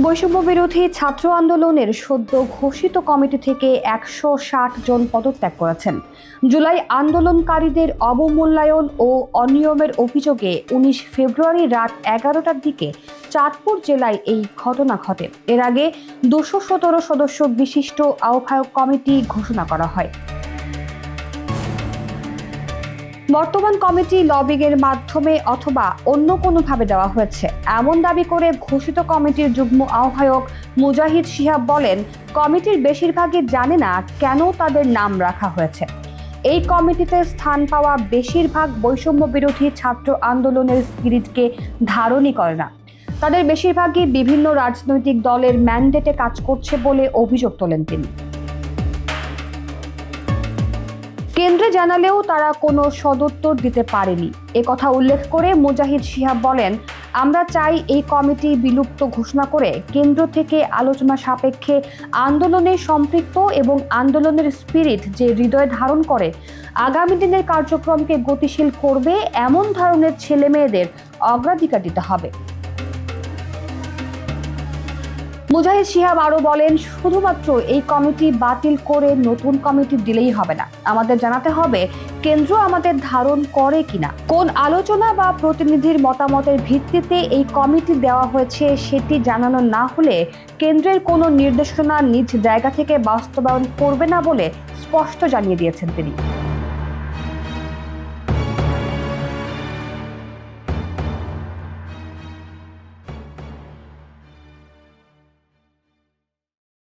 বৈষম্য বিরোধী ছাত্র আন্দোলনের সদ্য ঘোষিত কমিটি থেকে ১৬০ জন পদত্যাগ করেছেন। জুলাই আন্দোলনকারীদের অবমূল্যায়ন ও অনিয়মের অভিযোগে ১৯ ফেব্রুয়ারি রাত ১১টার দিকে চাঁদপুর জেলায় এই ঘটনা ঘটে। এর আগে ২১৭ সদস্য বিশিষ্ট আহ্বায়ক কমিটি ঘোষণা করা হয়। বর্তমান কমিটি লবিংয়ের মাধ্যমে অথবা অন্য কোনোভাবে দেওয়া হয়েছে এমন দাবি করে ঘোষিত কমিটির যুগ্ম আহ্বায়ক মুজাহিদ শিহাব বলেন, কমিটির বেশিরভাগই জানে না কেন তাদের নাম রাখা হয়েছে। এই কমিটিতে স্থান পাওয়া বেশিরভাগ বৈষম্য বিরোধী ছাত্র আন্দোলনের স্পিরিটকে ধারণই করে না। তাদের বেশিরভাগই বিভিন্ন রাজনৈতিক দলের ম্যান্ডেটে কাজ করছে বলে অভিযোগ তোলেন তিনি। কেন্দ্রে জানালেও তারা কোনো সদুত্তর দিতে পারেনি। কথা উল্লেখ করে মুজাহিদ শিহাব বলেন, আমরা চাই এই কমিটি বিলুপ্ত ঘোষণা করে কেন্দ্র থেকে আলোচনা সাপেক্ষে আন্দোলনে সম্পৃক্ত এবং আন্দোলনের স্পিরিট যে হৃদয় ধারণ করে আগামী দিনের কার্যক্রমকে গতিশীল করবে এমন ধরনের ছেলে মেয়েদের অগ্রাধিকার দিতে হবে। মুজাহিদ শিহাব আরও বলেন, শুধুমাত্র এই কমিটি বাতিল করে নতুন কমিটি দিলেই হবে না, আমাদের জানাতে হবে কেন্দ্র আমাদের ধারণ করে কিনা, কোন আলোচনা বা প্রতিনিধির মতামতের ভিত্তিতে এই কমিটি দেওয়া হয়েছে সেটি জানানো না হলে কেন্দ্রের কোনো নির্দেশনা নিজ জায়গা থেকে বাস্তবায়ন করবে না বলে স্পষ্ট জানিয়ে দিয়েছেন তিনি।